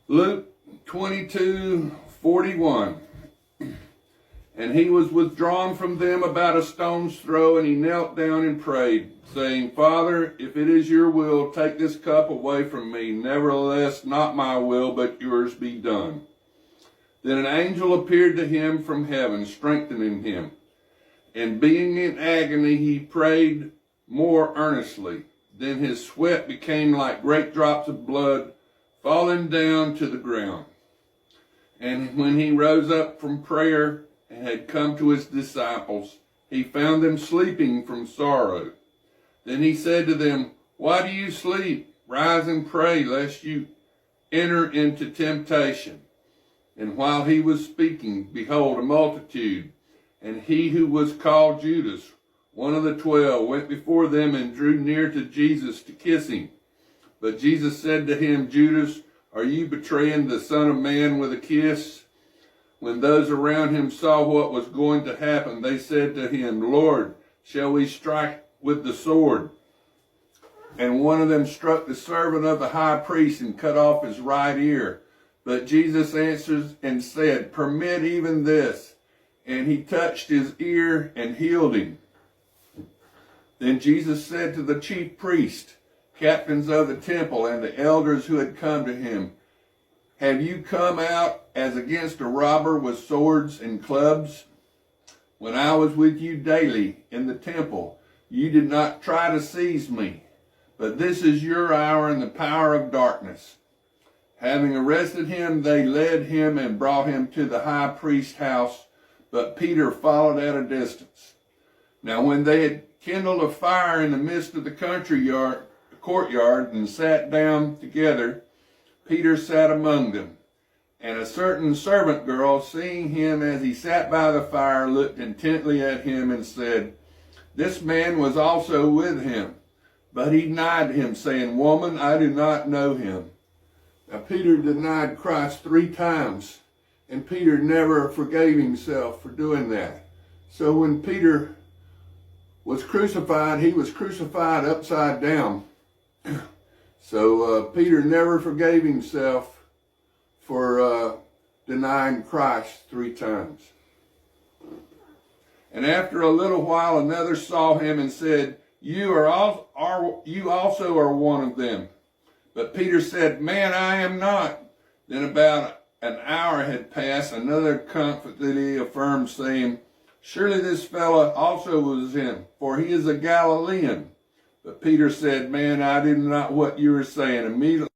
Luke 22:41. And he was withdrawn from them about a stone's throw, and he knelt down and prayed, saying, Father, if it is your will, take this cup away from me. Nevertheless, not my will, but yours be done. Then an angel appeared to him from heaven, strengthening him. And being in agony, he prayed more earnestly. Then his sweat became like great drops of blood falling down to the ground. And when he rose up from prayer and had come to his disciples, he found them sleeping from sorrow. Then he said to them, Why do you sleep? Rise and pray, lest you enter into temptation. And while he was speaking, behold, a multitude, and he who was called Judas, one of the 12, went before them and drew near to Jesus to kiss him. But Jesus said to him, Judas, are you betraying the Son of Man with a kiss? When those around him saw what was going to happen, they said to him, Lord, shall we strike with the sword? And one of them struck the servant of the high priest and cut off his right ear. But Jesus answered and said, Permit even this. And he touched his ear and healed him. Then Jesus said to the chief priests, captains of the temple, and the elders who had come to him, Have you come out as against a robber with swords and clubs? When I was with you daily in the temple, you did not try to seize me. But this is your hour in the power of darkness. Having arrested him, they led him and brought him to the high priest's house, but Peter followed at a distance. Now when they had kindled a fire in the midst of the courtyard and sat down together, Peter sat among them. And a certain servant girl, seeing him as he sat by the fire, looked intently at him and said, This man was also with him. But he denied him, saying, Woman, I do not know him. Now Peter denied Christ 3 times, and Peter never forgave himself for doing that. So when Peter was crucified, he was crucified upside down. So Peter never forgave himself for denying Christ 3 times. And after a little while, another saw him and said, You also are one of them. But Peter said, Man, I am not. Then about an hour had passed. Another confidently affirmed, saying, Surely this fellow also was him, for he is a Galilean. But Peter said, Man, I did not what you were saying. Immediately